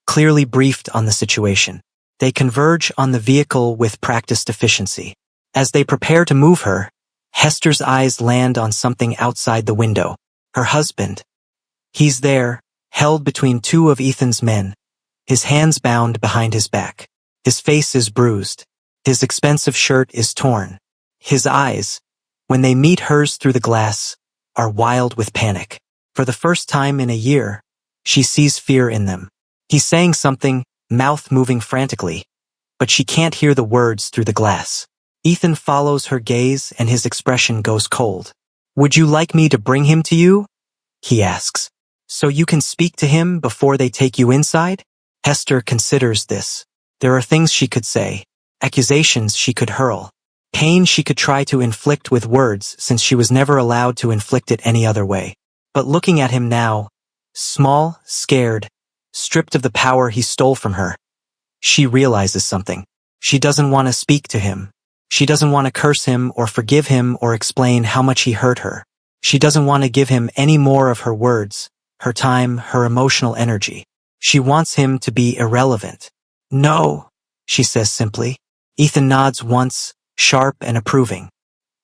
clearly briefed on the situation. They converge on the vehicle with practiced efficiency. As they prepare to move her, Hester's eyes land on something outside the window. Her husband. He's there, held between two of Ethan's men, his hands bound behind his back. His face is bruised. His expensive shirt is torn. His eyes, when they meet hers through the glass, are wild with panic. For the first time in a year, she sees fear in them. He's saying something, mouth moving frantically, but she can't hear the words through the glass. Ethan follows her gaze and his expression goes cold. Would you like me to bring him to you? He asks. So you can speak to him before they take you inside? Hester considers this. There are things she could say, accusations she could hurl, pain she could try to inflict with words since she was never allowed to inflict it any other way. But looking at him now, small, scared, stripped of the power he stole from her, she realizes something. She doesn't want to speak to him. She doesn't want to curse him or forgive him or explain how much he hurt her. She doesn't want to give him any more of her words, her time, her emotional energy. She wants him to be irrelevant. No, she says simply. Ethan nods once, sharp and approving.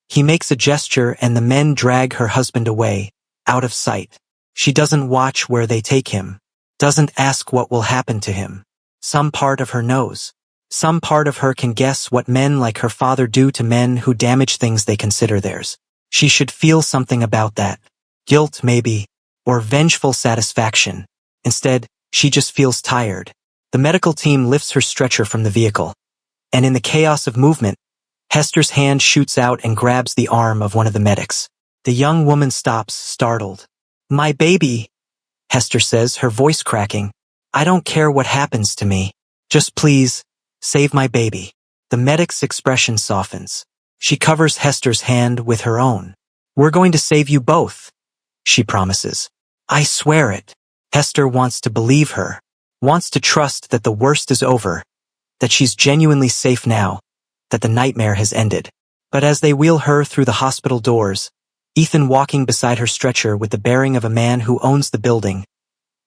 He makes a gesture and the men drag her husband away, out of sight. She doesn't watch where they take him, doesn't ask what will happen to him. Some part of her knows. Some part of her can guess what men like her father do to men who damage things they consider theirs. She should feel something about that. Guilt, maybe, or vengeful satisfaction. Instead, she just feels tired. The medical team lifts her stretcher from the vehicle. And in the chaos of movement, Hester's hand shoots out and grabs the arm of one of the medics. The young woman stops, startled. My baby, Hester says, her voice cracking. I don't care what happens to me. Just please, save my baby. The medic's expression softens. She covers Hester's hand with her own. We're going to save you both, she promises. I swear it. Hester wants to believe her, wants to trust that the worst is over, that she's genuinely safe now, that the nightmare has ended. But as they wheel her through the hospital doors, Ethan walking beside her stretcher with the bearing of a man who owns the building,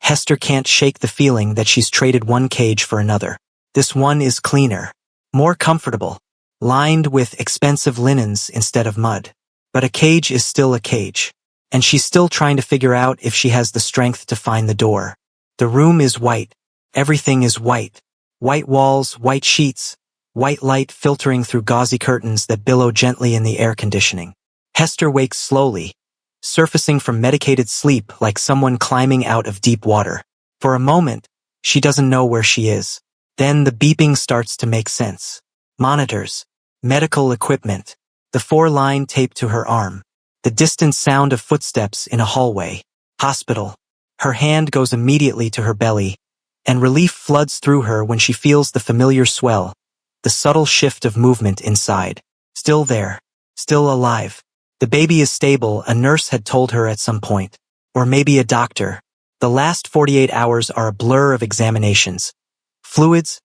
Hester can't shake the feeling that she's traded one cage for another. This one is cleaner, more comfortable, lined with expensive linens instead of mud. But a cage is still a cage, and she's still trying to figure out if she has the strength to find the door. The room is white. Everything is white. White walls, white sheets, white light filtering through gauzy curtains that billow gently in the air conditioning. Hester wakes slowly, surfacing from medicated sleep like someone climbing out of deep water. For a moment, she doesn't know where she is. Then the beeping starts to make sense. Monitors, medical equipment, the 4-line taped to her arm, the distant sound of footsteps in a hallway. Hospital. Her hand goes immediately to her belly, and relief floods through her when she feels the familiar swell, the subtle shift of movement inside. Still there. Still alive. The baby is stable, a nurse had told her at some point. Or maybe a doctor. The last 48 hours are a blur of examinations. Fluids,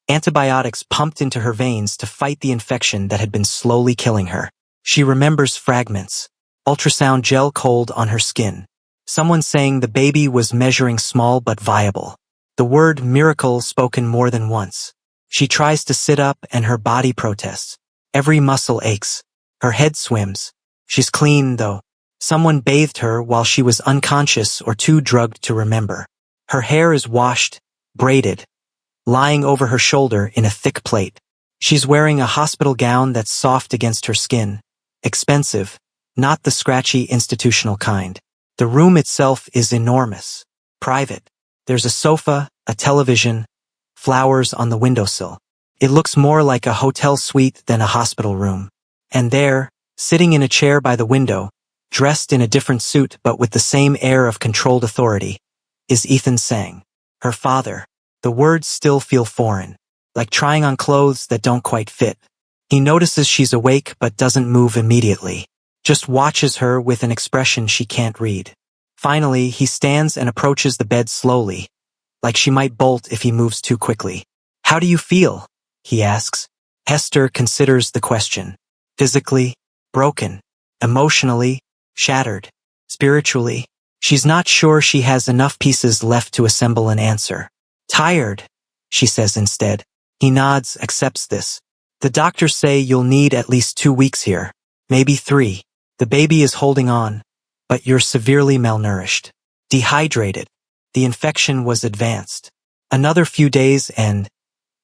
antibiotics pumped into her veins to fight the infection that had been slowly killing her. She remembers fragments. Ultrasound gel cold on her skin. Someone saying the baby was measuring small but viable. The word miracle spoken more than once. She tries to sit up and her body protests. Every muscle aches. Her head swims. She's clean, though. Someone bathed her while she was unconscious or too drugged to remember. Her hair is washed, braided, lying over her shoulder in a thick plait. She's wearing a hospital gown that's soft against her skin. Expensive, not the scratchy institutional kind. The room itself is enormous. Private. There's a sofa, a television, flowers on the windowsill. It looks more like a hotel suite than a hospital room. And there, sitting in a chair by the window, dressed in a different suit but with the same air of controlled authority, is Ethan Sang, her father. The words still feel foreign, like trying on clothes that don't quite fit. He notices she's awake but doesn't move immediately, just watches her with an expression she can't read. Finally, he stands and approaches the bed slowly, like she might bolt if he moves too quickly. "How do you feel?" he asks. Hester considers the question. Physically, broken. Emotionally, shattered. Spiritually, she's not sure she has enough pieces left to assemble an answer. "Tired," she says instead. He nods, accepts this. "The doctors say you'll need at least 2 weeks here, maybe 3. The baby is holding on, but you're severely malnourished. Dehydrated. The infection was advanced. Another few days and..."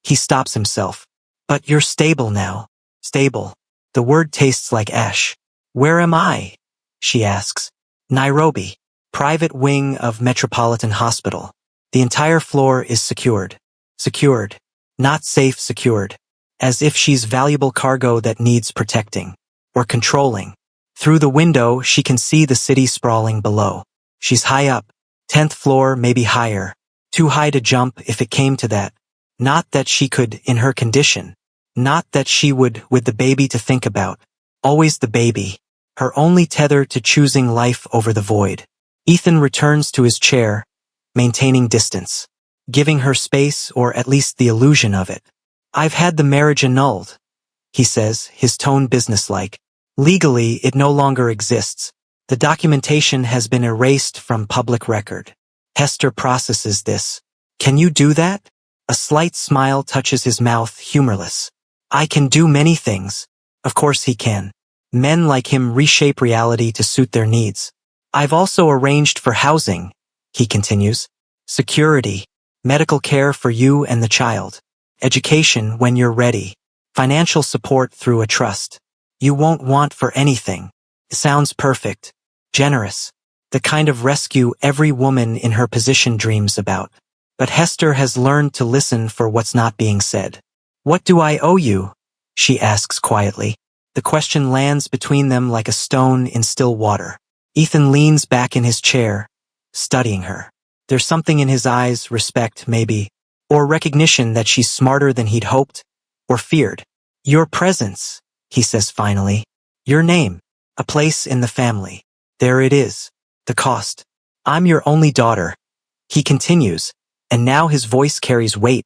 He stops himself. "But you're stable now." Stable. The word tastes like ash. "Where am I?" she asks. "Nairobi. Private wing of Metropolitan Hospital. The entire floor is secured. Secured. Not safe secured. As if she's valuable cargo that needs protecting. Or controlling." Through the window, she can see the city sprawling below. She's high up. 10th floor, maybe higher. Too high to jump if it came to that. Not that she could, in her condition. Not that she would, with the baby to think about. Always the baby. Her only tether to choosing life over the void. Ethan returns to his chair, maintaining distance. Giving her space, or at least the illusion of it. "I've had the marriage annulled," he says, his tone businesslike. "Legally, it no longer exists. The documentation has been erased from public record." Hester processes this. "Can you do that?" A slight smile touches his mouth, humorless. "I can do many things." Of course he can. Men like him reshape reality to suit their needs. "I've also arranged for housing," he continues. "Security. Medical care for you and the child. Education when you're ready. Financial support through a trust. You won't want for anything." Sounds perfect. Generous. The kind of rescue every woman in her position dreams about. But Hester has learned to listen for what's not being said. "What do I owe you?" she asks quietly. The question lands between them like a stone in still water. Ethan leans back in his chair, studying her. There's something in his eyes, respect maybe, or recognition that she's smarter than he'd hoped, or feared. "Your presence," he says finally. "Your name. A place in the family. There it is. The cost. I'm your only daughter." He continues, and now his voice carries weight.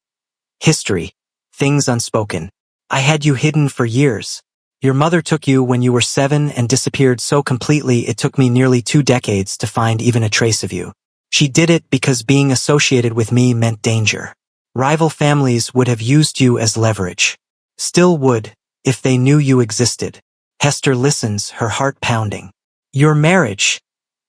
"History. Things unspoken. I had you hidden for years. Your mother took you when you were 7 and disappeared so completely it took me nearly 2 decades to find even a trace of you. She did it because being associated with me meant danger. Rival families would have used you as leverage. Still would, if they knew you existed." Hester listens, her heart pounding. "Your marriage."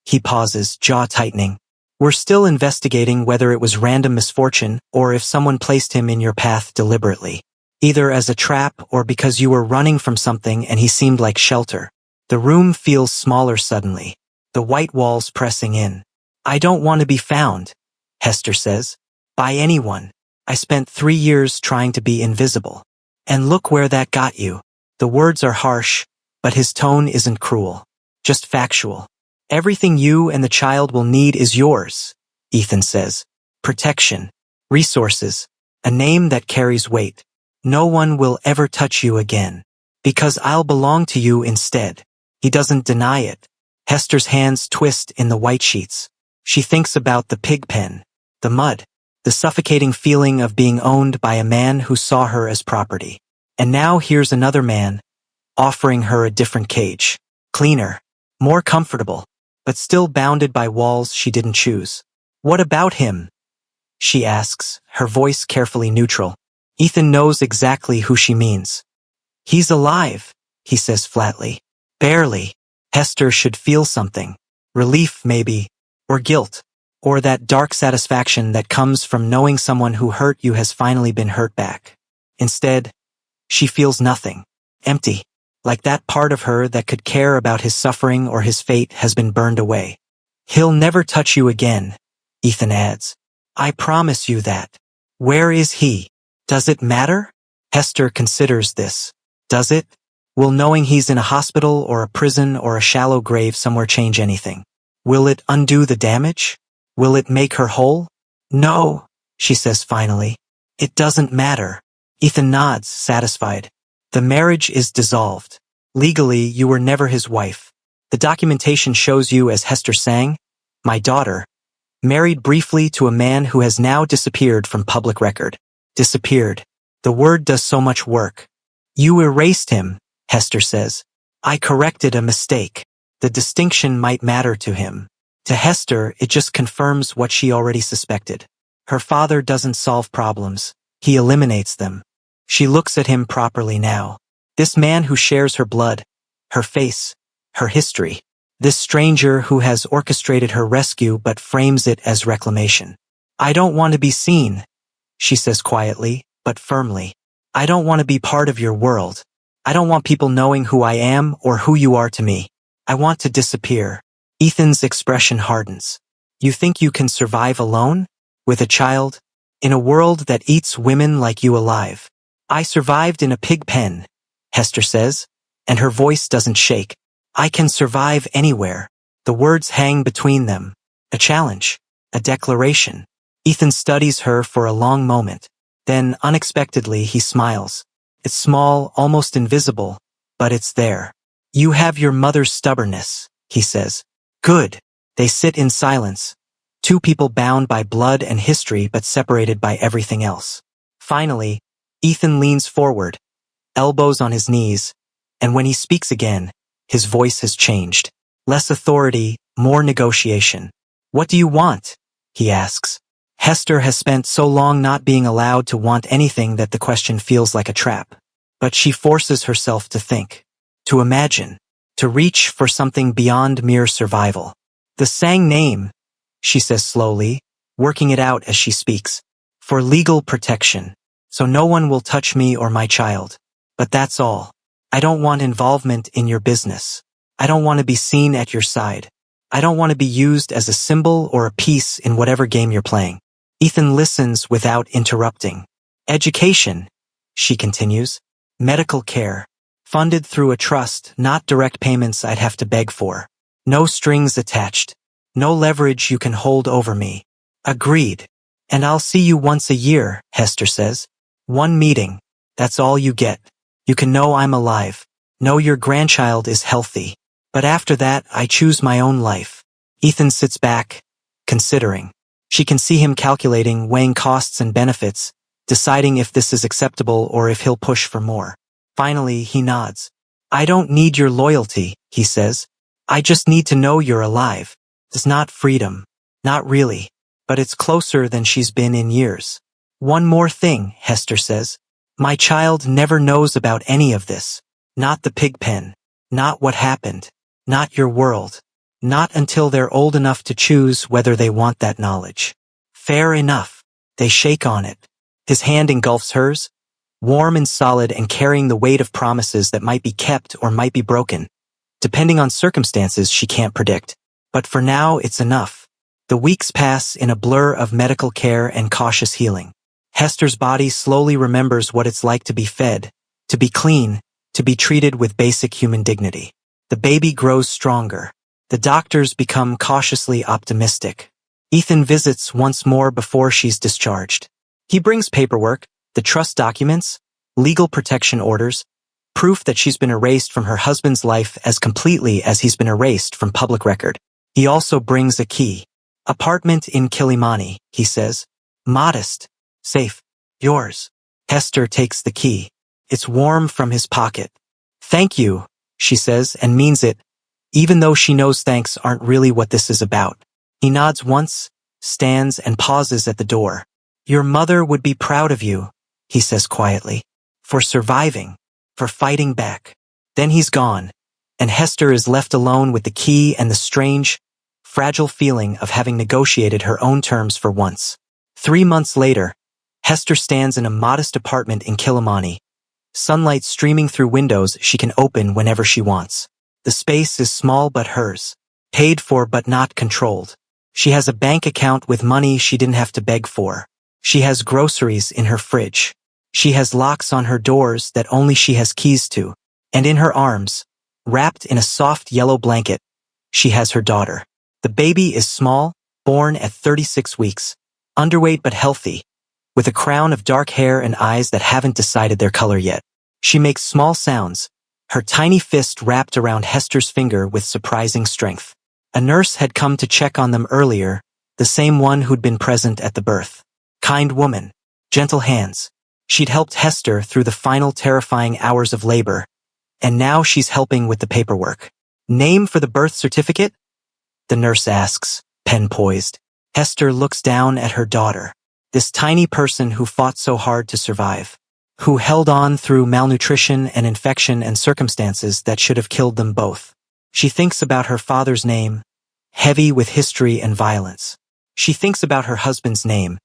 He pauses, jaw tightening. "We're still investigating whether it was random misfortune or if someone placed him in your path deliberately. Either as a trap or because you were running from something and he seemed like shelter." The room feels smaller suddenly. The white walls pressing in. "I don't want to be found," Hester says. "By anyone. I spent 3 years trying to be invisible. And look where that got you." The words are harsh, but his tone isn't cruel. Just factual. "Everything you and the child will need is yours," Ethan says. "Protection. Resources. A name that carries weight. No one will ever touch you again. Because I'll belong to you instead." He doesn't deny it. Hester's hands twist in the white sheets. She thinks about the pig pen, the mud, the suffocating feeling of being owned by a man who saw her as property. And now here's another man, offering her a different cage. Cleaner, more comfortable, but still bounded by walls she didn't choose. "What about him?" she asks, her voice carefully neutral. Ethan knows exactly who she means. "He's alive," he says flatly. "Barely." Hester should feel something. Relief, maybe, or guilt, or that dark satisfaction that comes from knowing someone who hurt you has finally been hurt back. Instead, She feels nothing. Empty. Like that part of her that could care about his suffering or his fate has been burned away. He'll never touch you again, Ethan adds. I promise you that. Where is he? Does it matter? Hester considers this. Does it? Will knowing he's in a hospital or a prison or a shallow grave somewhere change anything? Will it undo the damage? Will it make her whole? No, she says finally. It doesn't matter. Ethan nods, satisfied. The marriage is dissolved. Legally, you were never his wife. The documentation shows you as Hester Sang, my daughter, married briefly to a man who has now disappeared from public record. Disappeared. The word does so much work. You erased him, Hester says. I corrected a mistake. The distinction might matter to him. To Hester, it just confirms what she already suspected. Her father doesn't solve problems. He eliminates them. She looks at him properly now. This man who shares her blood, her face, her history. This stranger who has orchestrated her rescue but frames it as reclamation. I don't want to be seen, she says quietly, but firmly. I don't want to be part of your world. I don't want people knowing who I am or who you are to me. I want to disappear. Ethan's expression hardens. You think you can survive alone? With a child? In a world that eats women like you alive? I survived in a pig pen, Hester says, and her voice doesn't shake. I can survive anywhere. The words hang between them. A challenge. A declaration. Ethan studies her for a long moment. Then, unexpectedly, he smiles. It's small, almost invisible, but it's there. You have your mother's stubbornness, he says. Good. They sit in silence. Two people bound by blood and history but separated by everything else. Finally, Ethan leans forward, elbows on his knees, and when he speaks again, his voice has changed. Less authority, more negotiation. What do you want? He asks. Hester has spent so long not being allowed to want anything that the question feels like a trap. But she forces herself to think, to imagine, to reach for something beyond mere survival. The Sang name, she says slowly, working it out as she speaks, for legal protection, so no one will touch me or my child. But that's all. I don't want involvement in your business. I don't want to be seen at your side. I don't want to be used as a symbol or a piece in whatever game you're playing. Ethan listens without interrupting. Education, she continues. Medical care. Funded through a trust, not direct payments I'd have to beg for. No strings attached. No leverage you can hold over me. Agreed. And I'll see you once a year, Hester says. One meeting. That's all you get. You can know I'm alive. Know your grandchild is healthy. But after that, I choose my own life. Ethan sits back, considering. She can see him calculating, weighing costs and benefits, deciding if this is acceptable or if he'll push for more. Finally, he nods. I don't need your loyalty, he says. I just need to know you're alive. It's not freedom. Not really. But it's closer than she's been in years. One more thing, Hester says. My child never knows about any of this. Not the pig pen. Not what happened. Not your world. Not until they're old enough to choose whether they want that knowledge. Fair enough. They shake on it. His hand engulfs hers, warm and solid and carrying the weight of promises that might be kept or might be broken, depending on circumstances she can't predict. But for now, it's enough. The weeks pass in a blur of medical care and cautious healing. Hester's body slowly remembers what it's like to be fed, to be clean, to be treated with basic human dignity. The baby grows stronger. The doctors become cautiously optimistic. Ethan visits once more before she's discharged. He brings paperwork, the trust documents, legal protection orders, proof that she's been erased from her husband's life as completely as he's been erased from public record. He also brings a key. Apartment in Kilimani, he says. Modest. Safe. Yours. Hester takes the key. It's warm from his pocket. Thank you, she says, and means it, even though she knows thanks aren't really what this is about. He nods once, stands, and pauses at the door. Your mother would be proud of you, he says quietly, for surviving, for fighting back. Then he's gone, and Hester is left alone with the key and the strange, fragile feeling of having negotiated her own terms for once. 3 months later, Hester stands in a modest apartment in Kilimani, Sunlight streaming through windows she can open whenever she wants. The space is small but hers. Paid for but not controlled. She has a bank account with money she didn't have to beg for. She has groceries in her fridge. She has locks on her doors that only she has keys to. And in her arms, wrapped in a soft yellow blanket, she has her daughter. The baby is small, born at 36 weeks, underweight but healthy, with a crown of dark hair and eyes that haven't decided their color yet. She makes small sounds, her tiny fist wrapped around Hester's finger with surprising strength. A nurse had come to check on them earlier, the same one who'd been present at the birth. Kind woman, gentle hands. She'd helped Hester through the final terrifying hours of labor, and now she's helping with the paperwork. Name for the birth certificate? The nurse asks, pen poised. Hester looks down at her daughter, this tiny person who fought so hard to survive, who held on through malnutrition and infection and circumstances that should have killed them both. She thinks about her father's name, heavy with history and violence. She thinks about her husband's name,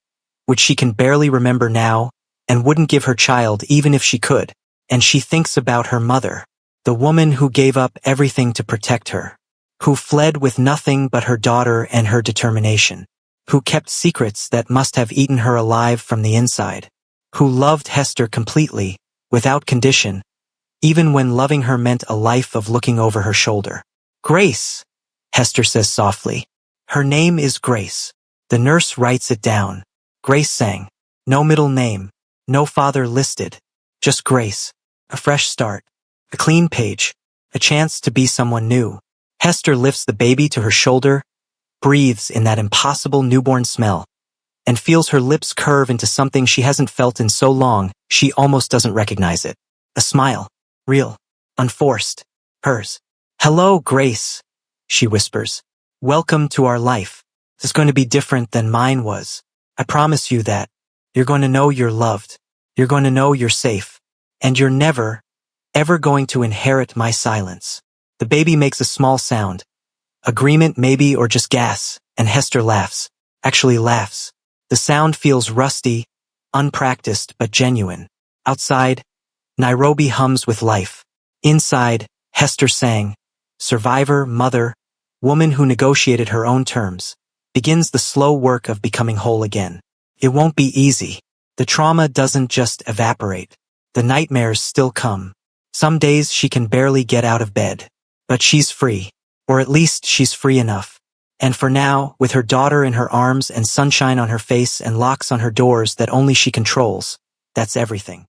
which she can barely remember now and wouldn't give her child even if she could. And she thinks about her mother, the woman who gave up everything to protect her, who fled with nothing but her daughter and her determination, who kept secrets that must have eaten her alive from the inside, who loved Hester completely, without condition, even when loving her meant a life of looking over her shoulder. Grace, Hester says softly. Her name is Grace. The nurse writes it down. Grace sang. No middle name, no father listed, just Grace. A fresh start, a clean page, a chance to be someone new. Hester lifts the baby to her shoulder, breathes in that impossible newborn smell, and feels her lips curve into something she hasn't felt in so long she almost doesn't recognize it. A smile. Real. Unforced. Hers. Hello, Grace, she whispers. Welcome to our life. This is going to be different than mine was. I promise you that. You're going to know you're loved. You're going to know you're safe. And you're never, ever going to inherit my silence. The baby makes a small sound. Agreement maybe, or just gas, and Hester laughs. Actually laughs. The sound feels rusty, unpracticed but genuine. Outside, Nairobi hums with life. Inside, Hester sang. Survivor, mother, woman who negotiated her own terms, begins the slow work of becoming whole again. It won't be easy. The trauma doesn't just evaporate. The nightmares still come. Some days she can barely get out of bed. But she's free. Or at least she's free enough. And for now, with her daughter in her arms and sunshine on her face and locks on her doors that only she controls, that's everything.